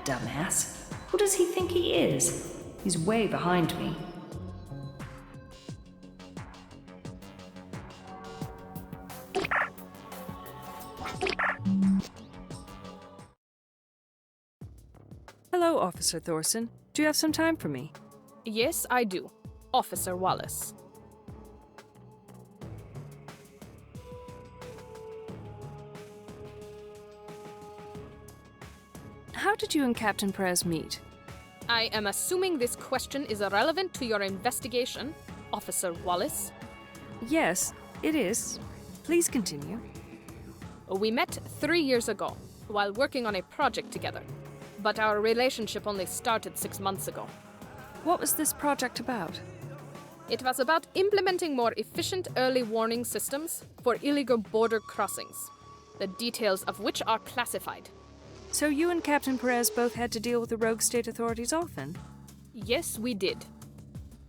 dumbass. Who does he think he is? He's way behind me. Hello, Officer Thorson. Do you have some time for me? Yes, I do. Officer Wallace. How did you and Captain Perez meet? I am assuming this question is irrelevant to your investigation, Officer Wallace. Yes, it is. Please continue. We met 3 years ago, while working on a project together. But our relationship only started 6 months ago. What was this project about? It was about implementing more efficient early warning systems for illegal border crossings, the details of which are classified. So you and Captain Perez both had to deal with the rogue state authorities often? Yes, we did.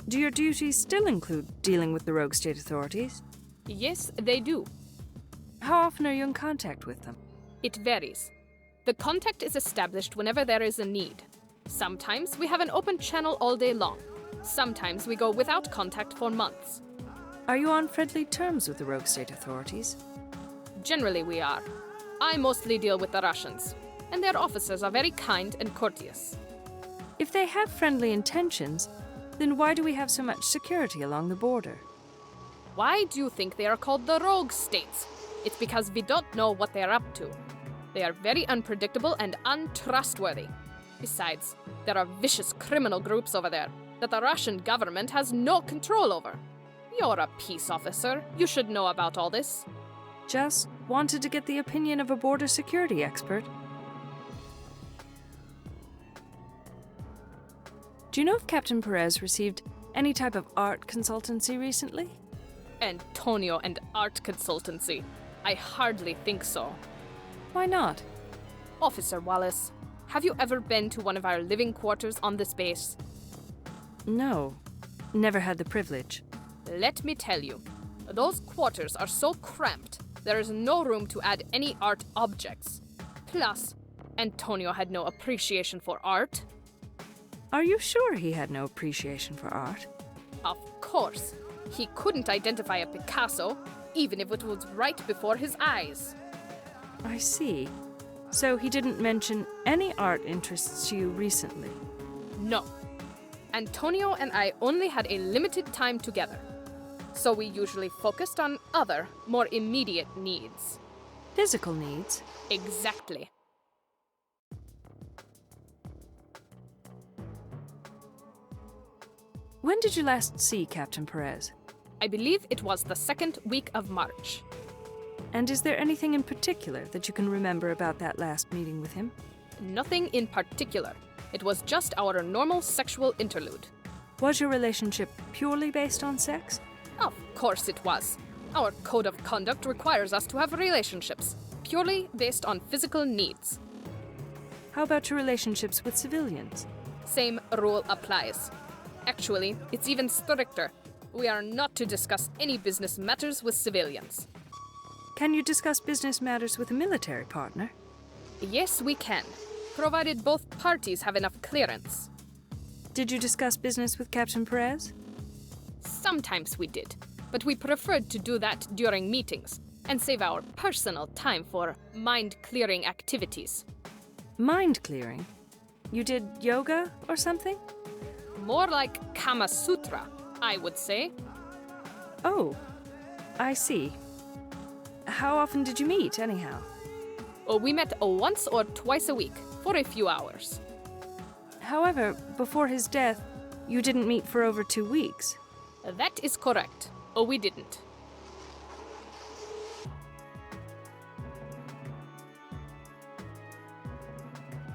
Do your duties still include dealing with the rogue state authorities? Yes, they do. How often are you in contact with them? It varies. The contact is established whenever there is a need. Sometimes we have an open channel all day long. Sometimes we go without contact for months. Are you on friendly terms with the rogue state authorities? Generally we are. I mostly deal with the Russians, and their officers are very kind and courteous. If they have friendly intentions, then why do we have so much security along the border? Why do you think they are called the rogue states? It's because we don't know what they're up to. They are very unpredictable and untrustworthy. Besides, there are vicious criminal groups over there that the Russian government has no control over. You're a peace officer. You should know about all this. Just wanted to get the opinion of a border security expert. Do you know if Captain Perez received any type of art consultancy recently? Antonio and art consultancy. I hardly think so. Why not? Officer Wallace, have you ever been to one of our living quarters on this base? No, never had the privilege. Let me tell you, those quarters are so cramped, there is no room to add any art objects. Plus, Antonio had no appreciation for art. Are you sure he had no appreciation for art? Of course. He couldn't identify a Picasso, even if it was right before his eyes. I see. So he didn't mention any art interests to you recently? No. Antonio and I only had a limited time together, so we usually focused on other, more immediate needs. Physical needs? Exactly. When did you last see Captain Perez? I believe it was the 2nd week of March. And is there anything in particular that you can remember about that last meeting with him? Nothing in particular. It was just our normal sexual interlude. Was your relationship purely based on sex? Of course it was. Our code of conduct requires us to have relationships, purely based on physical needs. How about your relationships with civilians? Same rule applies. Actually, it's even stricter. We are not to discuss any business matters with civilians. Can you discuss business matters with a military partner? Yes, we can, provided both parties have enough clearance. Did you discuss business with Captain Perez? Sometimes we did, but we preferred to do that during meetings and save our personal time for mind-clearing activities. Mind-clearing? You did yoga or something? More like Kama Sutra, I would say. Oh, I see. How often did you meet, anyhow? We met once or twice a week, for a few hours. However, before his death, you didn't meet for over 2 weeks. That is correct. We didn't.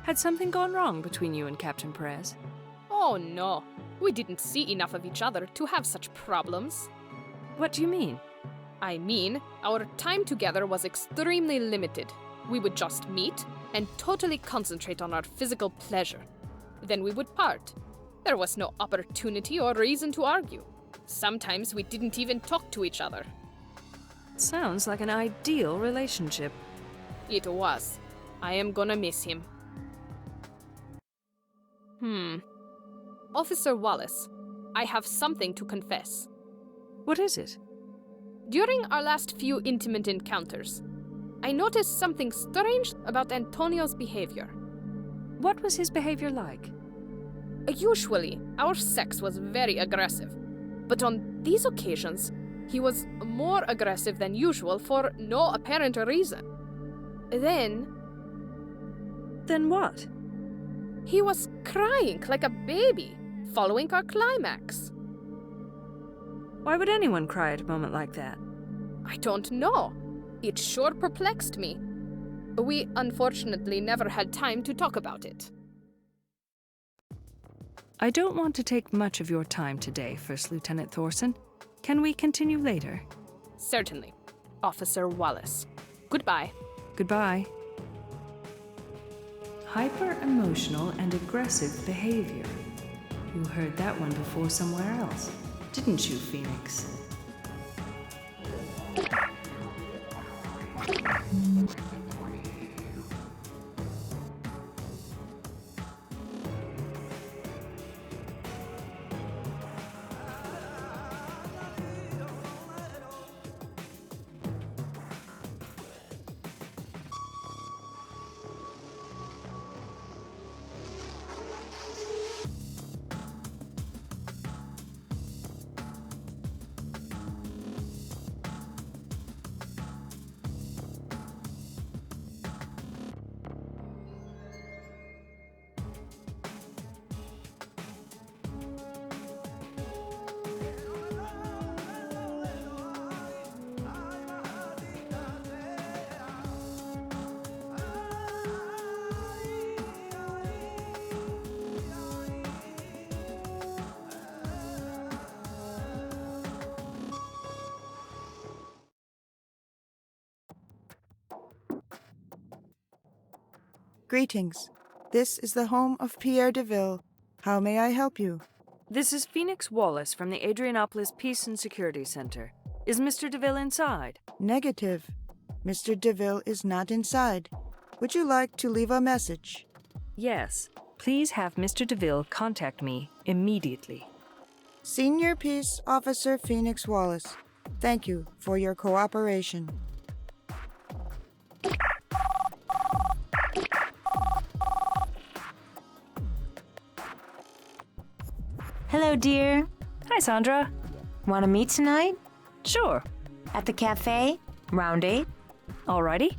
Had something gone wrong between you and Captain Perez? Oh no, we didn't see enough of each other to have such problems. What do you mean? I mean, our time together was extremely limited. We would just meet and totally concentrate on our physical pleasure. Then we would part. There was no opportunity or reason to argue. Sometimes we didn't even talk to each other. Sounds like an ideal relationship. It was. I am gonna miss him. Officer Wallace, I have something to confess. What is it? During our last few intimate encounters, I noticed something strange about Antonio's behavior. What was his behavior like? Usually, our sex was very aggressive, but on these occasions, he was more aggressive than usual for no apparent reason. Then what? he was crying like a baby following our climax. Why would anyone cry at a moment like that? I don't know. It sure perplexed me. We unfortunately never had time to talk about it. I don't want to take much of your time today, First Lieutenant Thorson. Can we continue later? Certainly. Officer Wallace. Goodbye. Goodbye. Hyper-emotional and aggressive behavior. You heard that one before somewhere else, didn't you, Phoenix? Greetings. This is the home of Pierre DeVille. How may I help you? This is Phoenix Wallace from the Adrianopolis Peace and Security Center. Is Mr. DeVille inside? Negative. Mr. DeVille is not inside. Would you like to leave a message? Yes. Please have Mr. DeVille contact me immediately. Senior Peace Officer Phoenix Wallace, thank you for your cooperation. Hello, dear. Hi, Sandra. Want to meet tonight? Sure. At the cafe? Round 8? Alrighty.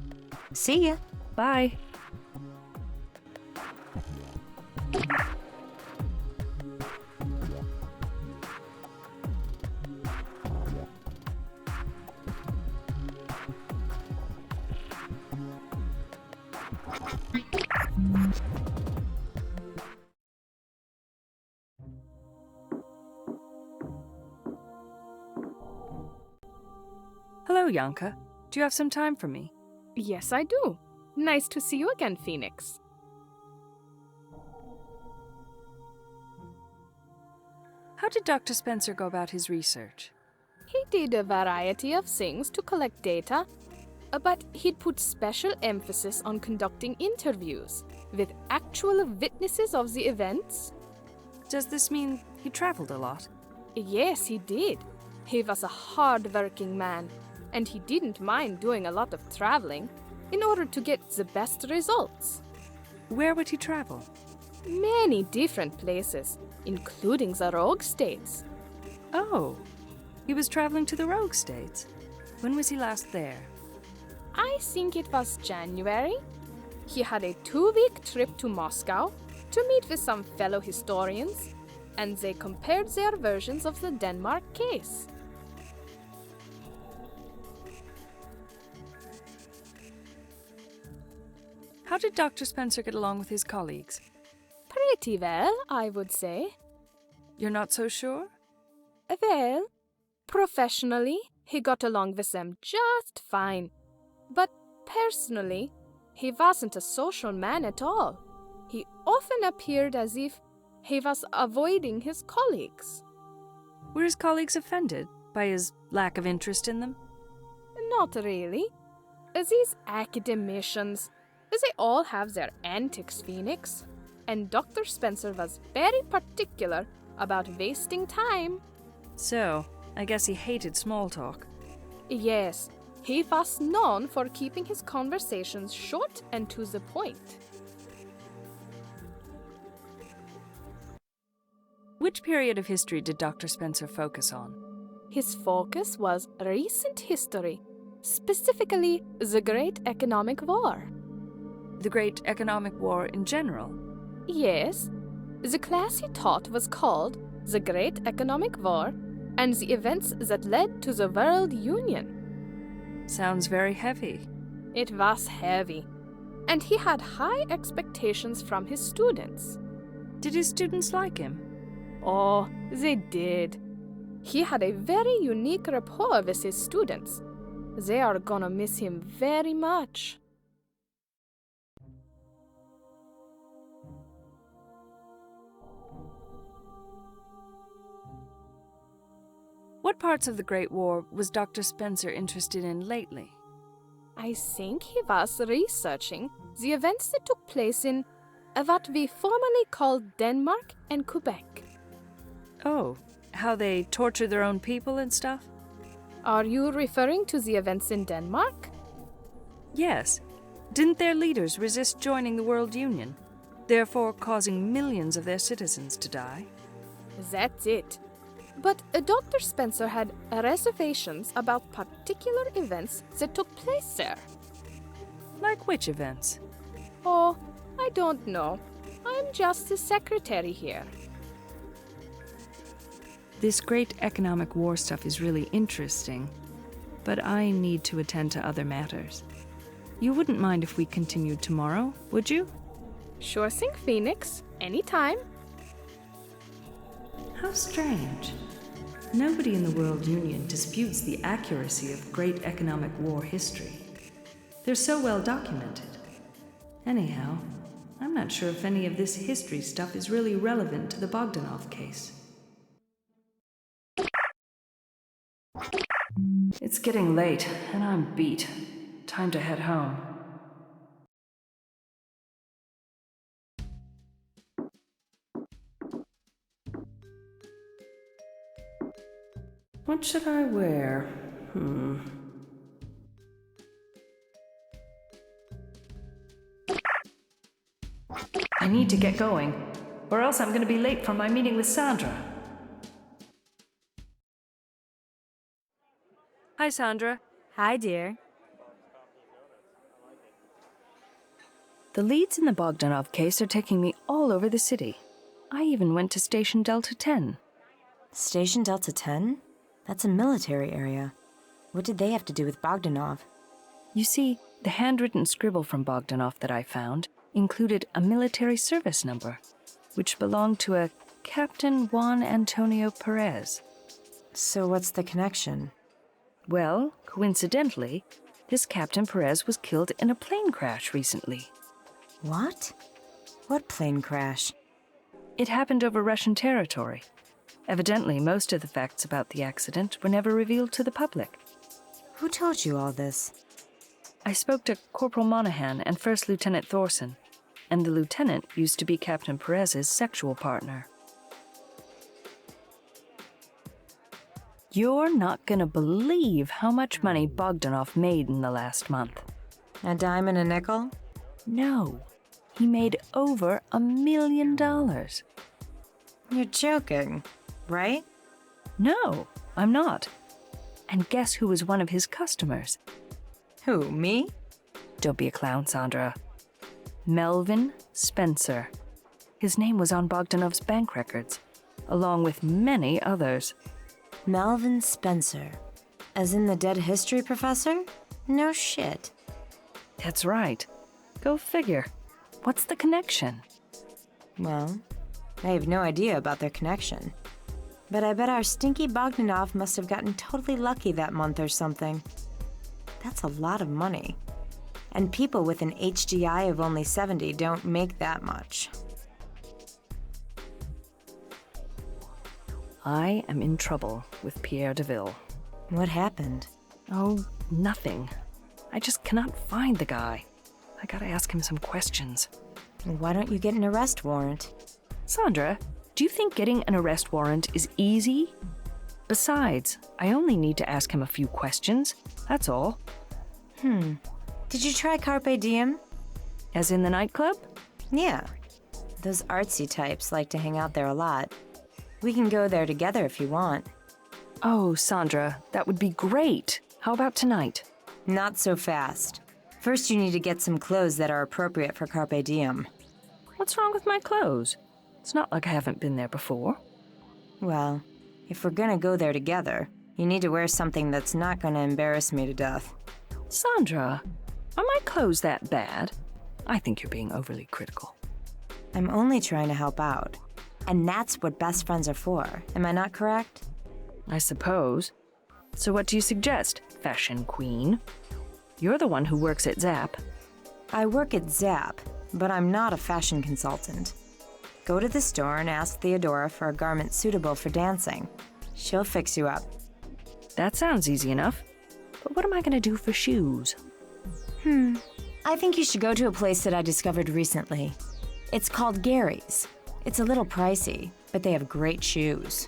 See ya. Bye. Hello, Yanka. Do you have some time for me? Yes, I do. Nice to see you again, Phoenix. How did Dr. Spencer go about his research? He did a variety of things to collect data, but he'd put special emphasis on conducting interviews with actual witnesses of the events. Does this mean he traveled a lot? Yes, he did. He was a hard-working man, and he didn't mind doing a lot of traveling in order to get the best results. Where would he travel? Many different places, including the Rogue States. Oh, he was traveling to the Rogue States. When was he last there? I think it was January. He had a 2-week trip to Moscow to meet with some fellow historians, and they compared their versions of the Denmark case. How did Dr. Spencer get along with his colleagues? Pretty well, I would say. You're not so sure? Well, professionally, he got along with them just fine. But personally, he wasn't a social man at all. He often appeared as if he was avoiding his colleagues. Were his colleagues offended by his lack of interest in them? Not really. These academicians, they all have their antics, Phoenix. and Dr. Spencer was very particular about wasting time. So, I guess he hated small talk. Yes, he was known for keeping his conversations short and to the point. Which period of history did Dr. Spencer focus on? His focus was recent history, specifically the Great Economic War. The Great Economic War in general? Yes, the class he taught was called The Great Economic War and the events that led to the World Union. Sounds very heavy. It was heavy, and he had high expectations from his students. Did his students like him? Oh, they did. He had a very unique rapport with his students. They are gonna miss him very much. What parts of the Great War was Dr. Spencer interested in lately? I think he was researching the events that took place in what we formerly called Denmark and Quebec. Oh, how they torture their own people and stuff? Are you referring to the events in Denmark? Yes. Didn't their leaders resist joining the World Union, therefore causing millions of their citizens to die? That's it. But Dr. Spencer had reservations about particular events that took place there. Like which events? Oh, I don't know. I'm just the secretary here. This great economic war stuff is really interesting, but I need to attend to other matters. You wouldn't mind if we continued tomorrow, would you? Sure thing, Phoenix. Anytime. How strange. Nobody in the World Union disputes the accuracy of great economic war history. They're so well documented. Anyhow, I'm not sure if any of this history stuff is really relevant to the Bogdanov case. It's getting late, and I'm beat. Time to head home. What should I wear? I need to get going, or else I'm going to be late for my meeting with Sandra. Hi, Sandra. Hi, dear. The leads in the Bogdanov case are taking me all over the city. I even went to Station Delta 10. Station Delta 10? That's a military area. What did they have to do with Bogdanov? You see, the handwritten scribble from Bogdanov that I found included a military service number, which belonged to a Captain Juan Antonio Perez. So what's the connection? Well, coincidentally, this Captain Perez was killed in a plane crash recently. What? What plane crash? It happened over Russian territory. Evidently, most of the facts about the accident were never revealed to the public. Who told you all this? I spoke to Corporal Monahan and First Lieutenant Thorson, and the lieutenant used to be Captain Perez's sexual partner. You're not gonna believe how much money Bogdanov made in the last month. A dime and a nickel? No, he made over $1 million. You're joking, right? No, I'm not. And guess who was one of his customers? Who, me? Don't be a clown, Sandra. Melvin Spencer. His name was on Bogdanov's bank records, along with many others. Melvin Spencer. As in the dead history professor? No shit. That's right. Go figure. What's the connection? Well, I have no idea about their connection. But I bet our stinky Bogdanov must have gotten totally lucky that month or something. That's a lot of money. And people with an HGI of only 70 don't make that much. I am in trouble with Pierre Deville. What happened? Oh, nothing. I just cannot find the guy. I gotta ask him some questions. Why don't you get an arrest warrant? Sandra, do you think getting an arrest warrant is easy? Besides, I only need to ask him a few questions, that's all. Did you try Carpe Diem? As in the nightclub? Yeah. Those artsy types like to hang out there a lot. We can go there together if you want. Oh, Sandra, that would be great. How about tonight? Not so fast. First, you need to get some clothes that are appropriate for Carpe Diem. What's wrong with my clothes? It's not like I haven't been there before. Well, if we're gonna go there together, you need to wear something that's not gonna embarrass me to death. Sandra, are my clothes that bad? I think you're being overly critical. I'm only trying to help out. And that's what best friends are for. Am I not correct? I suppose. So what do you suggest, fashion queen? You're the one who works at Zap. I work at Zap, but I'm not a fashion consultant. Go to the store and ask Theodora for a garment suitable for dancing. She'll fix you up. That sounds easy enough. But what am I going to do for shoes? I think you should go to a place that I discovered recently. It's called Gary's. It's a little pricey, but they have great shoes.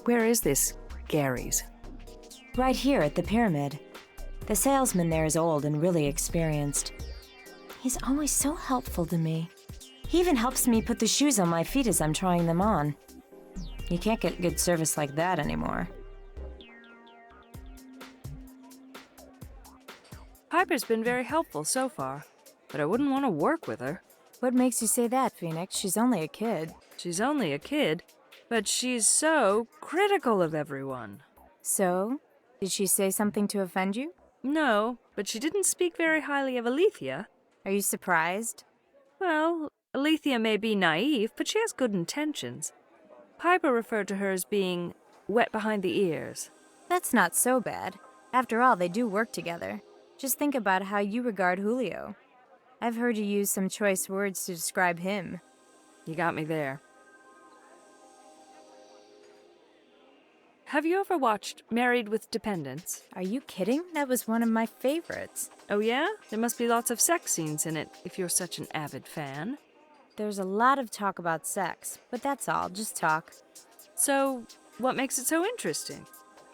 Where is this Gary's? Right here at the Pyramid. The salesman there is old and really experienced. He's always so helpful to me. He even helps me put the shoes on my feet as I'm trying them on. You can't get good service like that anymore. Piper's been very helpful so far, but I wouldn't want to work with her. What makes you say that, Phoenix? She's only a kid. She's only a kid, but she's so critical of everyone. So? Did she say something to offend you? No, but she didn't speak very highly of Alethea. Are you surprised? Well, Alethea may be naive, but she has good intentions. Piper referred to her as being wet behind the ears. That's not so bad. After all, they do work together. Just think about how you regard Julio. I've heard you use some choice words to describe him. You got me there. Have you ever watched Married with Dependents? Are you kidding? That was one of my favorites. Oh yeah? There must be lots of sex scenes in it, if you're such an avid fan. There's a lot of talk about sex, but that's all, just talk. So, what makes it so interesting?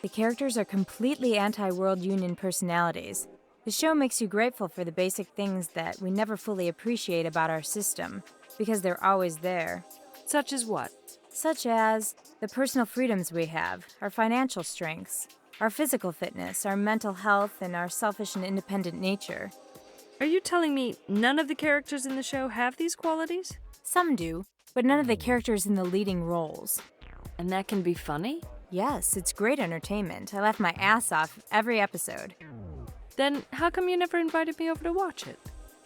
The characters are completely anti-World Union personalities. The show makes you grateful for the basic things that we never fully appreciate about our system, because they're always there. Such as what? Such as the personal freedoms we have, our financial strengths, our physical fitness, our mental health, and our selfish and independent nature. Are you telling me none of the characters in the show have these qualities? Some do, but none of the characters in the leading roles. And that can be funny? Yes, it's great entertainment. I laugh my ass off every episode. Then how come you never invited me over to watch it?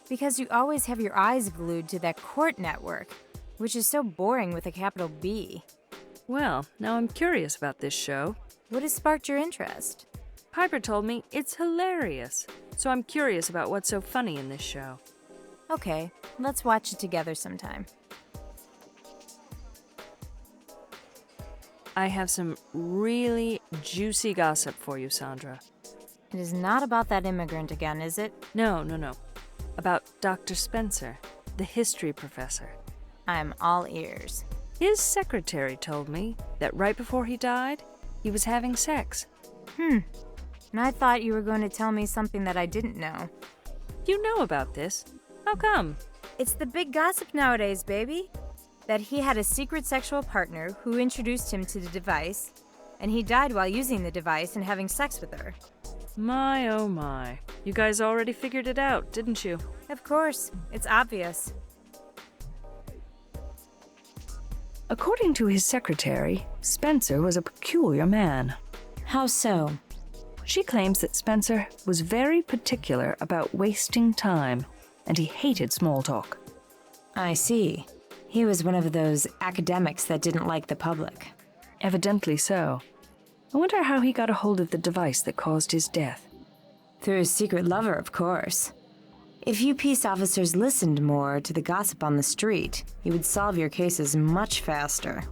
Because you always have your eyes glued to that court network, which is so boring with a capital B. Well, now I'm curious about this show. What has sparked your interest? Piper told me it's hilarious, so I'm curious about what's so funny in this show. Okay, let's watch it together sometime. I have some really juicy gossip for you, Sandra. It is not about that immigrant again, is it? No. About Dr. Spencer, the history professor. I'm all ears. His secretary told me that right before he died, he was having sex. And I thought you were going to tell me something that I didn't know. You know about this. How come? It's the big gossip nowadays, baby. That he had a secret sexual partner who introduced him to the device, and he died while using the device and having sex with her. My, oh my. You guys already figured it out, didn't you? Of course, it's obvious. According to his secretary, Spencer was a peculiar man. How so? She claims that Spencer was very particular about wasting time, and he hated small talk. I see. He was one of those academics that didn't like the public. Evidently so. I wonder how he got a hold of the device that caused his death. Through his secret lover, of course. If you peace officers listened more to the gossip on the street, you would solve your cases much faster.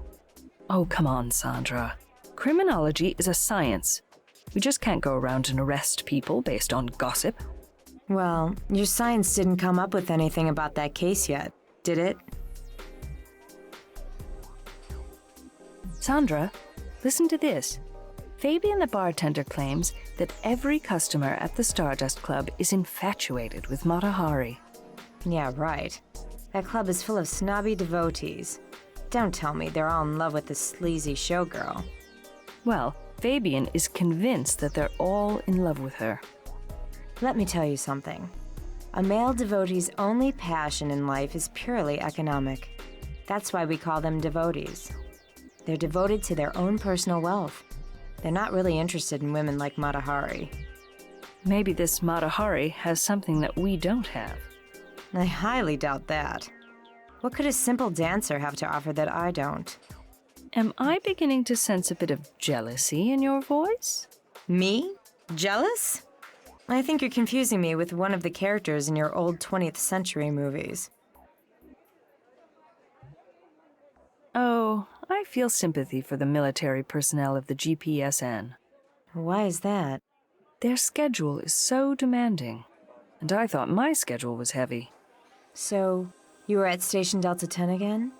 Oh, come on, Sandra. Criminology is a science. We just can't go around and arrest people based on gossip. Well, your science didn't come up with anything about that case yet, Did it? Sandra, listen to this. Fabian the bartender claims that every customer at the Stardust Club is infatuated with Mata Hari. Yeah, right. That club is full of snobby devotees. Don't tell me they're all in love with this sleazy showgirl. Well, Fabian is convinced that they're all in love with her. Let me tell you something. A male devotee's only passion in life is purely economic. That's why we call them devotees. They're devoted to their own personal wealth. They're not really interested in women like Mata Hari. Maybe this Mata Hari has something that we don't have. I highly doubt that. What could a simple dancer have to offer that I don't? Am I beginning to sense a bit of jealousy in your voice? Me? Jealous? I think you're confusing me with one of the characters in your old 20th century movies. Oh, I feel sympathy for the military personnel of the GPSN. Why is that? Their schedule is so demanding, and I thought my schedule was heavy. So, you were at Station Delta 10 again?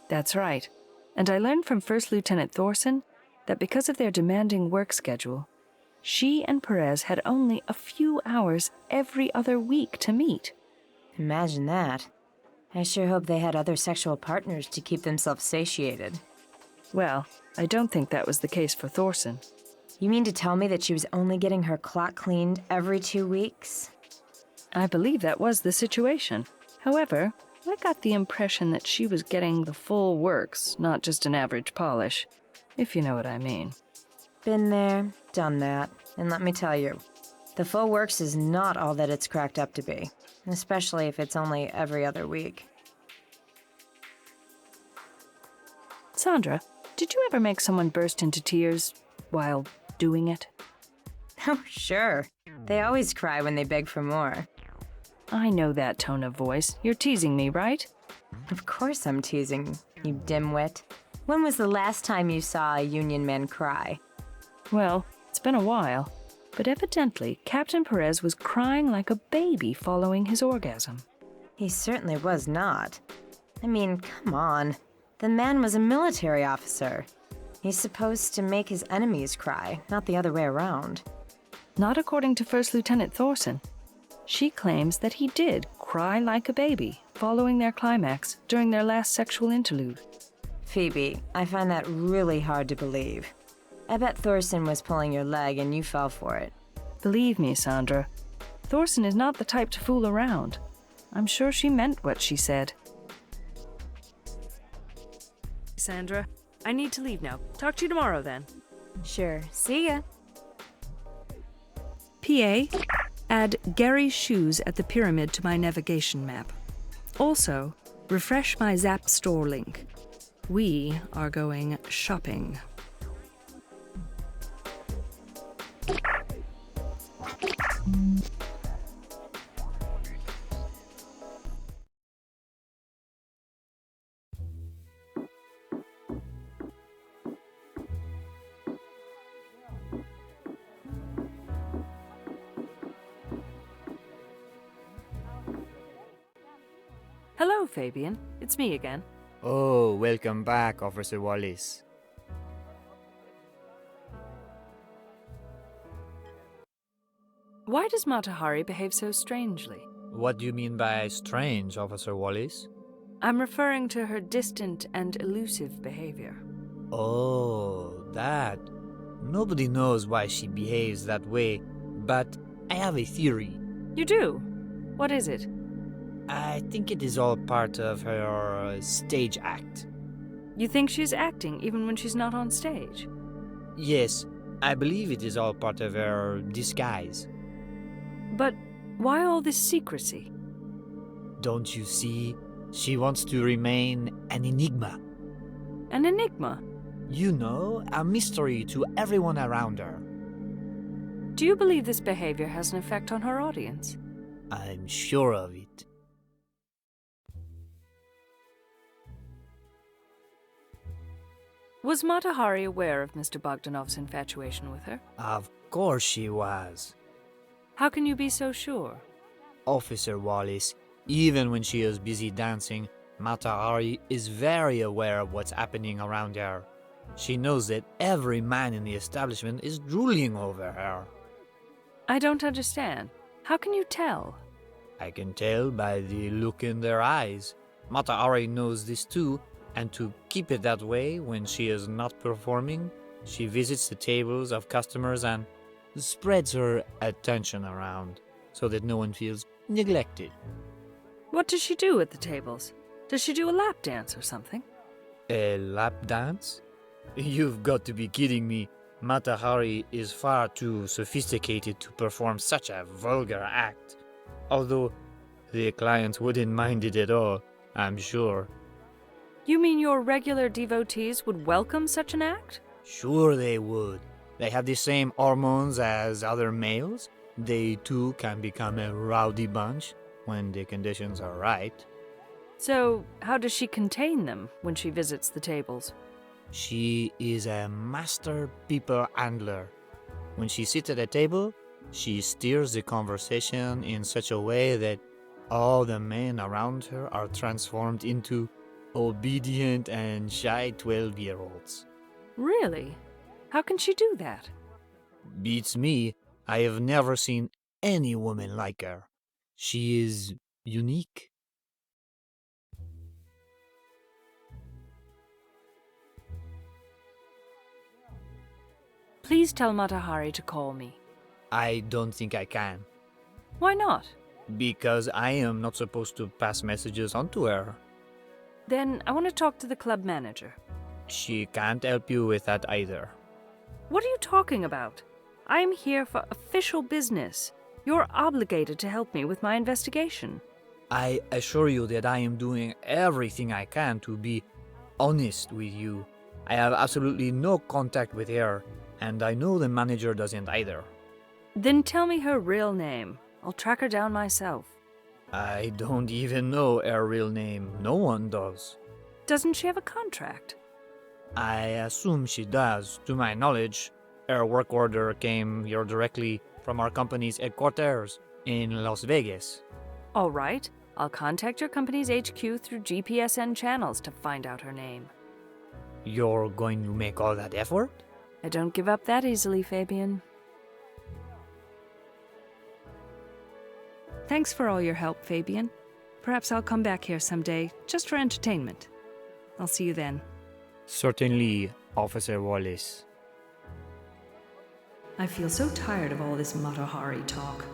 That's right, and I learned from First Lieutenant Thorson that because of their demanding work schedule, she and Perez had only a few hours every other week to meet. Imagine that. I sure hope they had other sexual partners to keep themselves satiated. Well, I don't think that was the case for Thorson. You mean to tell me that she was only getting her clock cleaned every 2 weeks? I believe that was the situation. However, I got the impression that she was getting the full works, not just an average polish, if you know what I mean. Been there, done that, and let me tell you, the full works is not all that it's cracked up to be, especially if it's only every other week. Sandra, did you ever make someone burst into tears while doing it? Oh, sure. They always cry when they beg for more. I know that tone of voice. You're teasing me, right? Of course I'm teasing, you dimwit. When was the last time you saw a Union man cry? Well, it's been a while, but evidently Captain Perez was crying like a baby following his orgasm. He certainly was not. I mean, come on. The man was a military officer. He's supposed to make his enemies cry, not the other way around. Not according to First Lieutenant Thorson. She claims that he did cry like a baby following their climax during their last sexual interlude. Phoebe, I find that really hard to believe. I bet Thorson was pulling your leg and you fell for it. Believe me, Sandra, Thorson is not the type to fool around. I'm sure she meant what she said. Sandra, I need to leave now. Talk to you tomorrow, then. Sure. See ya. PA, add Gary's shoes at the pyramid to my navigation map. Also, refresh my Zap store link. We are going shopping. Hello, Fabian. It's me again. Oh, welcome back, Officer Wallace. Why does Mata Hari behave so strangely? What do you mean by strange, Officer Wallace? I'm referring to her distant and elusive behavior. Oh, that. Nobody knows why she behaves that way, but I have a theory. You do? What is it? I think it is all part of her stage act. You think she's acting even when she's not on stage? Yes, I believe it is all part of her disguise. But why all this secrecy? Don't you see? She wants to remain an enigma. An enigma? You know, a mystery to everyone around her. Do you believe this behavior has an effect on her audience? I'm sure of it. Was Mata Hari aware of Mr. Bogdanov's infatuation with her? Of course she was. How can you be so sure? Officer Wallace, even when she is busy dancing, Mata Hari is very aware of what's happening around her. She knows that every man in the establishment is drooling over her. I don't understand. How can you tell? I can tell by the look in their eyes. Mata Hari knows this too, and to keep it that way when she is not performing, she visits the tables of customers and spreads her attention around so that no one feels neglected. What does she do at the tables? Does she do a lap dance or something? A lap dance? You've got to be kidding me. Mata Hari is far too sophisticated to perform such a vulgar act. Although the clients wouldn't mind it at all, I'm sure. You mean your regular devotees would welcome such an act? Sure they would. They have the same hormones as other males. They too can become a rowdy bunch when the conditions are right. So, how does she contain them when she visits the tables? She is a master people handler. When she sits at a table, she steers the conversation in such a way that all the men around her are transformed into obedient and shy 12-year-olds. Really? How can she do that? Beats me. I have never seen any woman like her. She is unique. Please tell Mata Hari to call me. I don't think I can, Why not? because I am not supposed to pass messages on to her. Then I want to talk to the club manager. She can't help you with that either. What are you talking about? I am here for official business. You're obligated to help me with my investigation. I assure you that I am doing everything I can to be honest with you. I have absolutely no contact with her, and I know the manager doesn't either. Then tell me her real name. I'll track her down myself. I don't even know her real name. No one does. Doesn't she have a contract? I assume she does. To my knowledge, her work order came here directly from our company's headquarters in Las Vegas. All right. I'll contact your company's HQ through GPSN channels to find out her name. You're going to make all that effort? I don't give up that easily, Fabian. Thanks for all your help, Fabian. Perhaps I'll come back here someday, just for entertainment. I'll see you then. Certainly, Officer Wallace. I feel so tired of all this Mata Hari talk.